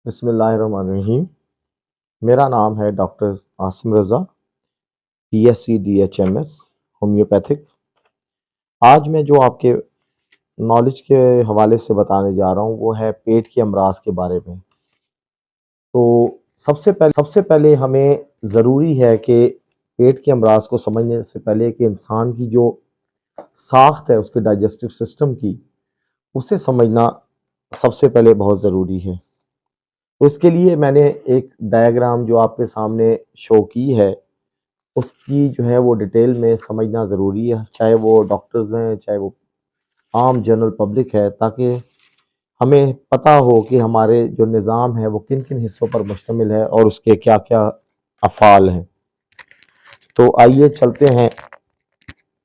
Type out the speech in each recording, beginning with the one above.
बिस्मिल्लाहिर्रहमानिर्रहीम। मेरा नाम है डॉक्टर आसिम रज़ा, PSc DHMS होम्योपैथिक। आज मैं जो आपके नॉलेज के हवाले से बताने जा रहा हूँ वो है पेट के अमराज के बारे में। तो सबसे पहले हमें ज़रूरी है कि पेट के अमराज को समझने से पहले कि इंसान की जो साख्त है उसके डाइजेस्टिव सिस्टम की, उसे समझना सबसे पहले बहुत ज़रूरी है। तो इसके लिए मैंने एक डायग्राम जो आपके सामने शो की है, उसकी जो है वो डिटेल में समझना ज़रूरी है, चाहे वो डॉक्टर्स हैं, चाहे वो आम जनरल पब्लिक है, ताकि हमें पता हो कि हमारे जो निज़ाम है वो किन किन हिस्सों पर मुश्तमिल है और उसके क्या क्या अफ़ाल हैं। तो आइए चलते हैं,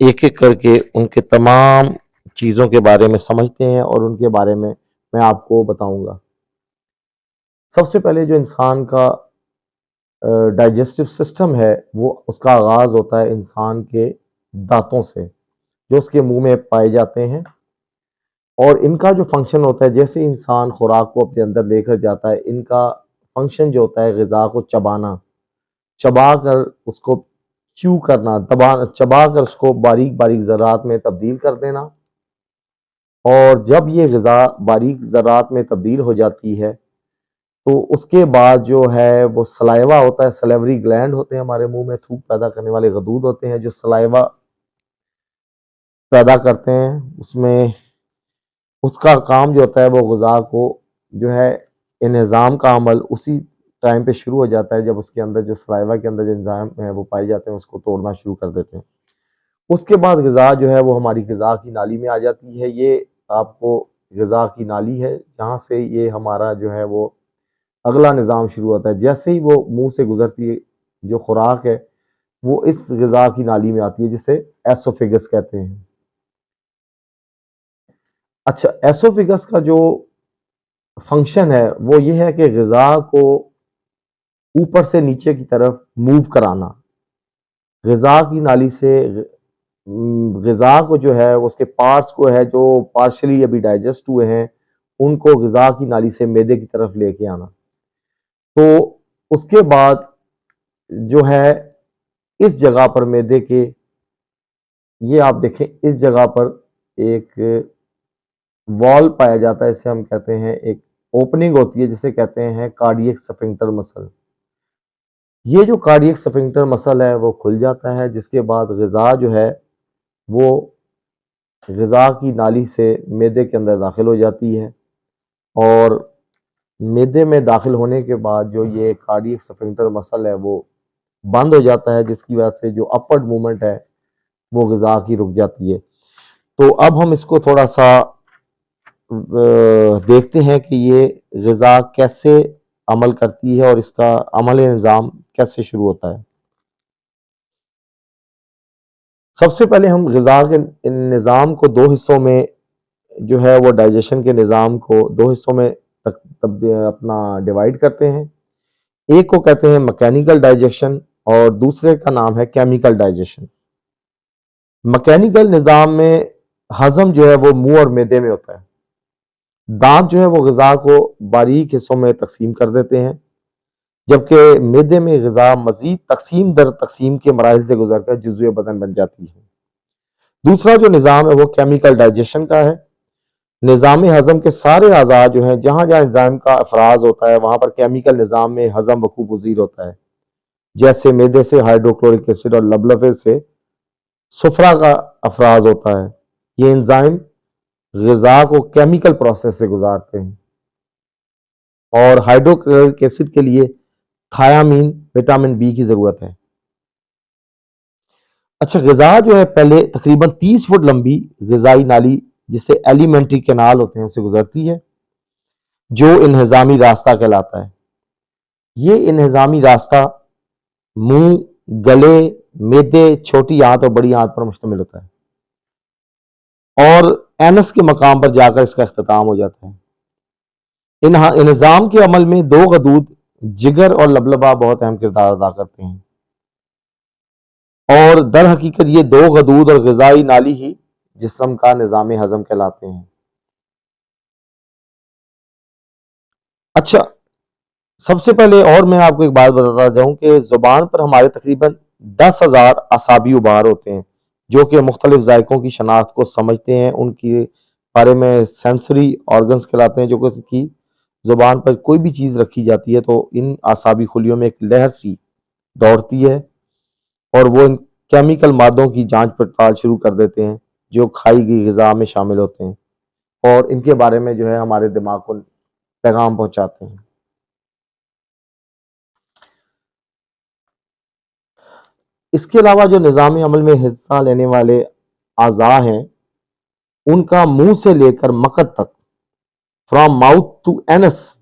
एक एक करके उनके तमाम चीज़ों के बारे में समझते हैं और उनके बारे में मैं आपको बताऊंगा। सबसे पहले जो इंसान का डाइजेस्टिव सिस्टम है वो उसका आगाज़ होता है इंसान के दांतों से, जो उसके मुंह में पाए जाते हैं। और इनका जो फंक्शन होता है, जैसे इंसान खुराक को अपने अंदर लेकर जाता है, इनका फंक्शन जो होता है ग़िज़ा को चबाना, चबा कर उसको च्यू करना, चबा कर उसको बारीक बारीक ज़रात में तब्दील कर देना। और जब ये ग़िज़ा बारीक ज़रात में तब्दील हो जाती है तो उसके बाद जो है वो सलाइवा होता है, सलेवरी ग्लैंड होते हैं हमारे मुंह में, थूक पैदा करने वाले गदूद होते हैं जो सलाइवा पैदा करते हैं। उसमें उसका काम जो होता है वो ग़िज़ा को जो है इंहिज़ाम का अमल उसी टाइम पे शुरू हो जाता है जब उसके अंदर जो सलाइवा के अंदर जो एंजाइम है वो पाए जाते हैं, उसको तोड़ना शुरू कर देते हैं। उसके बाद ग़िज़ा जो है वो हमारी ग़िज़ा की नाली में आ जाती है। ये आपको ग़िज़ा की नाली है जहाँ से ये हमारा जो है वो अगला निज़ाम शुरू होता है। जैसे ही वो मुंह से गुजरती है, जो खुराक है वो इस ग़िज़ा की नाली में आती है, जिसे एसोफेगस कहते हैं। अच्छा, एसोफेगस का जो फंक्शन है वो ये है कि ग़िज़ा को ऊपर से नीचे की तरफ मूव कराना। ग़िज़ा की नाली से ग़िज़ा को जो है उसके पार्ट्स को है जो पार्शली अभी डाइजेस्ट हुए हैं, उनको ग़िज़ा की नाली से मैदे की तरफ लेके आना। तो उसके बाद जो है इस जगह पर मैदे के, ये आप देखें, इस जगह पर एक वॉल पाया जाता है, इसे हम कहते हैं, एक ओपनिंग होती है जिसे कहते हैं कार्डियक स्फिंक्टर मसल। ये जो कार्डियक स्फिंक्टर मसल है वो खुल जाता है, जिसके बाद ग़िज़ा जो है वो ग़िज़ा की नाली से मैदे के अंदर दाखिल हो जाती है। और मैदे में दाखिल होने के बाद जो ये कार्डियक स्फिंक्टर मसल है वो बंद हो जाता है, जिसकी वजह से जो अपवर्ड मूवमेंट है वो ग़िज़ा की रुक जाती है। तो अब हम इसको थोड़ा सा देखते हैं कि ये ग़िज़ा कैसे अमल करती है और इसका अमल निज़ाम कैसे शुरू होता है। सबसे पहले हम ग़िज़ा के निज़ाम को दो हिस्सों में जो है वो डाइजेशन के निज़ाम को दो हिस्सों में अपना डिवाइड करते हैं। एक को कहते हैं मैकेनिकल डाइजेशन और दूसरे का नाम है केमिकल डाइजेशन। मैकेनिकल निज़ाम में हज़म जो है वो मुंह और मैदे में होता है। दांत जो है वो ग़िज़ा को बारीक हिस्सों में तकसीम कर देते हैं, जबकि मैदे में ग़िज़ा मज़ीद तकसीम दर तकसीम के मराहिल से गुजरकर जुज़्वे बदन बन जाती है। दूसरा जो निज़ाम है वो केमिकल डाइजेशन का है। निज़ाम हज़म के सारे अज़ा जो हैं, जहाँ जहाँ एंजाइम का अफराज होता है वहाँ पर केमिकल निज़ाम में हज़म वकूफ़ पज़ीर होता है। जैसे मैदे से हाइड्रोक्लोरिक एसिड और लबलबे से सुफरा का अफराज होता है। ये एंजाइम ग़िज़ा को केमिकल प्रोसेस से गुजारते हैं। और हाइड्रोक्लोरिक एसिड के लिए थायामीन, विटामिन बी की ज़रूरत है। अच्छा, ग़िज़ा जो है पहले तकरीबन 30 फुट लंबी ग़िज़ाई नाली, जिसे एलिमेंट्री कैनाल होते हैं, उससे गुजरती है, जो इन्हिज़ामी रास्ता कहलाता है। ये इन्हिज़ामी रास्ता मुंह, गले, मैदे, छोटी आंत और बड़ी आंत पर मुश्तमिल होता है और एनस के मकाम पर जाकर इसका इख्तिताम हो जाता है। इंहिज़ाम के अमल में दो गदूद, जिगर और लबलबा, बहुत अहम किरदार अदा करते हैं। और दर हकीकत ये दो गदूद और ग़िज़ाई नाली ही जिस्म का निज़ाम हज़म कहलाते हैं। अच्छा, सबसे पहले और मैं आपको एक बात बताता जाऊं कि ज़ुबान पर हमारे तकरीबन 10,000 असाबी उभार होते हैं जो कि मुख्तलिफ जायकों की शनाख्त को समझते हैं, उनके बारे में सेंसरी ऑर्गन्स कहलाते हैं, जो कि उनकी ज़ुबान पर कोई भी चीज़ रखी जाती है तो इन आसाबी खुलियों में एक लहर सी दौड़ती है और वो इन केमिकल मादों की जांच पड़ताल शुरू कर देते हैं जो खाई गई ग़िज़ा में शामिल होते हैं और इनके बारे में जो है हमारे दिमाग को पैगाम पहुंचाते हैं। इसके अलावा जो निज़ाम अमल में हिस्सा लेने वाले अज़ा हैं उनका मुंह से लेकर मकद तक, from mouth to anus,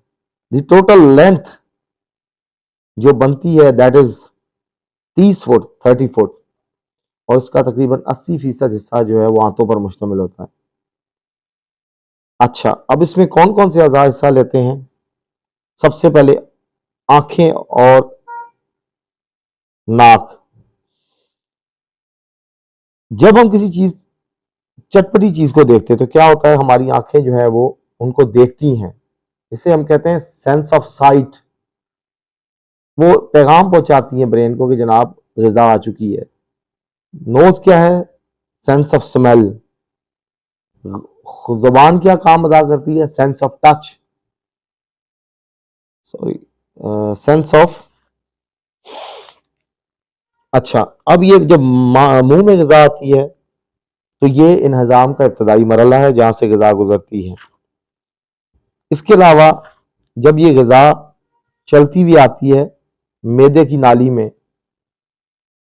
the total length जो बनती है दैट इज 30 फुट 30 फुट, और इसका तकरीबन 80% हिस्सा जो है वो आंतों पर मुश्तमिल होता है। अच्छा, अब इसमें कौन कौन से अज़ा हिस्सा लेते हैं? सबसे पहले आंखें और नाक। जब हम किसी चीज चटपटी चीज को देखते हैं तो क्या होता है, हमारी आंखें जो है वो उनको देखती हैं, इसे हम कहते हैं सेंस ऑफ साइट। वो पैगाम पहुंचाती है ब्रेन को कि जनाब ग़िज़ा आ चुकी है। नोज क्या है? Sense of smell. जुबान क्या काम अदा करती है? Sense of touch, sorry, sense of. अच्छा, अब ये जब मुंह में ग़िज़ा आती है तो ये इन्हज़ाम का इब्तदाई मरहला है जहां से ग़िज़ा गुजरती है। इसके अलावा जब ये ग़िज़ा चलती हुई आती है मैदे की नाली में,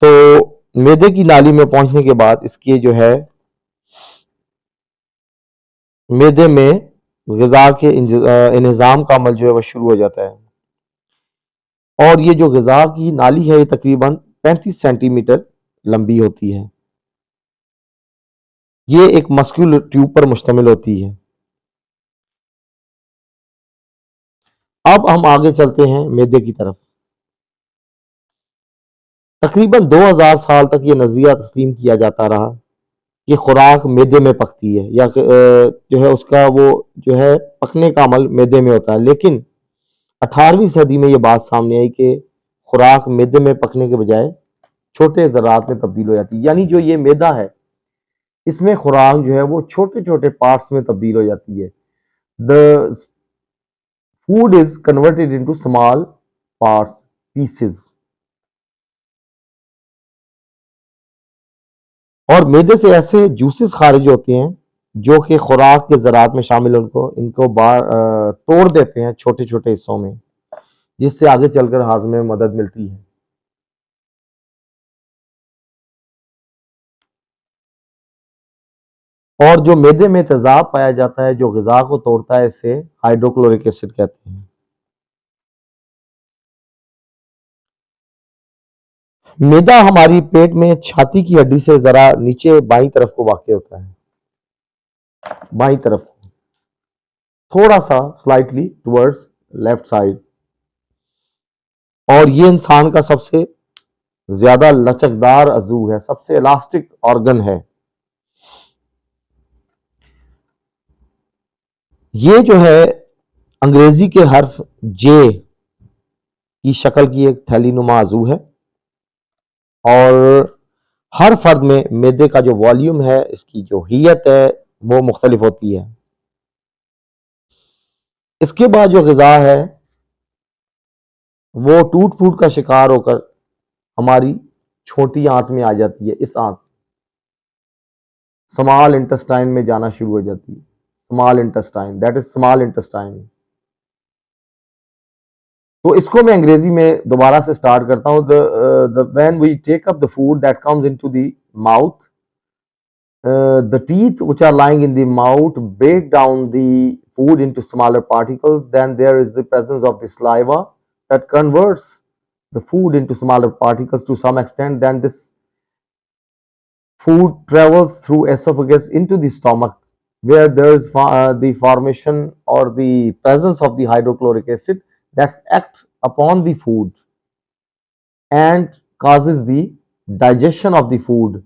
तो मैदे की नाली में पहुंचने के बाद इसके जो है मैदे में ग़िज़ा के इंतज़ाम का अमल जो है वह शुरू हो जाता है और ये जो ग़िज़ा की नाली है ये तकरीबन 35 सेंटीमीटर लंबी होती है। ये एक मस्क्यूलर ट्यूब पर मुश्तमिल होती है। अब हम आगे चलते हैं मैदे की तरफ। तकरीबन 2000 साल तक ये नज़रिया तस्लीम किया जाता रहा कि खुराक मैदे में पकती है या जो है उसका वो जो है पकने का अमल मैदे में होता है, लेकिन 18वीं सदी में ये बात सामने आई कि खुराक मैदे में पकने के बजाय छोटे ज़रात में तब्दील हो जाती है, यानी जो ये मैदा है इसमें खुराक जो है वो छोटे छोटे पार्ट्स में तब्दील हो जाती है। The food is converted into small parts, pieces. और मैदे से ऐसे जूसेस खारिज होते हैं जो कि खुराक के ज़रात में शामिल उनको इनको तोड़ देते हैं छोटे छोटे हिस्सों में, जिससे आगे चलकर हाजमे में मदद मिलती है। और जो मैदे में तेजाब पाया जाता है जो ग़िज़ा को तोड़ता है, इसे हाइड्रोक्लोरिक एसिड कहते हैं। मैदा हमारी पेट में छाती की हड्डी से जरा नीचे बाईं तरफ को वाक़ होता है, बाईं तरफ थोड़ा सा स्लाइटली टुवर्ड्स लेफ्ट साइड, और ये इंसान का सबसे ज्यादा लचकदार अज़ू है, सबसे इलास्टिक ऑर्गन है। ये जो है अंग्रेजी के हर्फ जे की शक्ल की एक थैली नुमा अज़ू है और हर फर्द में मैदे का जो वॉल्यूम है, इसकी जो हियत है वो मुख्तलिफ होती है। इसके बाद जो ग़िज़ा है वो टूट फूट का शिकार होकर हमारी छोटी आंत में आ जाती है। इस आंत स्मॉल इंटेस्टाइन में जाना शुरू हो जाती है। Small intestine, that is small intestine. तो इसको मैं अंग्रेजी में दोबारा से स्टार्ट करता हूं। When we take up the food that comes into the mouth, the teeth which are lying in the mouth break down the food into smaller particles. Then there is the presence of the saliva that converts the food into smaller particles to some extent. Then this food travels through esophagus into the stomach, where there is the formation or the presence of the hydrochloric acid that acts upon the food and causes the digestion of the food.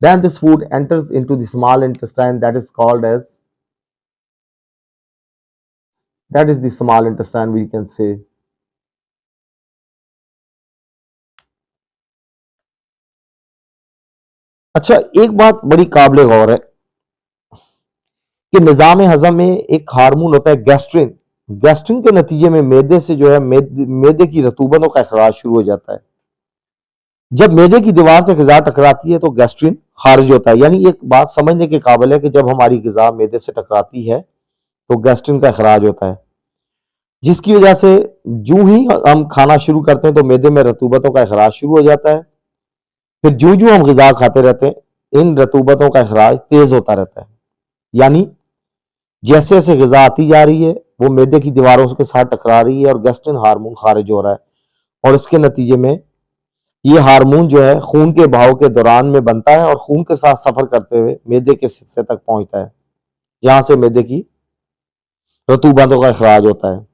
Then this food enters into the small intestine, that is called as, that is the small intestine we can say. अच्छा, एक बात बड़ी काबिल गौर है कि निज़ाम हज़म में एक हार्मोन होता है गैस्ट्रिन। गैस्ट्रिन के नतीजे में मैदे से जो है मैदे की रतूबतों का अखराज शुरू हो जाता है। जब मैदे की दीवार से ग़िज़ा टकराती है तो गैस्ट्रिन खारिज होता है। यानी एक बात समझने के काबिल है कि जब हमारी ग़िज़ा मैदे से टकराती है तो गैस्ट्रिन का अखराज होता है, जिसकी वजह से जूं ही हम खाना शुरू करते हैं तो मैदे में रतूबतों का अखराज शुरू हो जाता है। फिर जूं जूं हम ग़िज़ा खाते रहते हैं इन रतूबतों का अखराज तेज़ होता रहता है। यानी जैसे जैसे ग़िज़ा आती जा रही है वो मैदे की दीवारों के साथ टकरा रही है और गैस्ट्रिन हार्मोन खारिज हो रहा है, और इसके नतीजे में ये हार्मोन जो है खून के बहाव के दौरान में बनता है और खून के साथ सफर करते हुए मैदे के हिस्से तक पहुंचता है, जहां से मैदे की रतूबतों का अखराज होता है।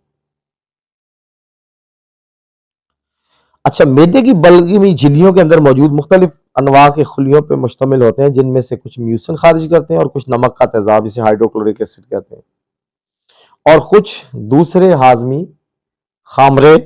अच्छा, मैदे की बल्गी हुई झिल्लियों के अंदर मौजूद मुख्तलिफ अनवा के खुलियों पर मुश्तमिल होते हैं, जिनमें से कुछ म्यूसिन खारिज करते हैं और कुछ नमक का तेजाब, इसे हाइड्रोक्लोरिक एसिड कहते हैं, और कुछ दूसरे हाजमी खामरे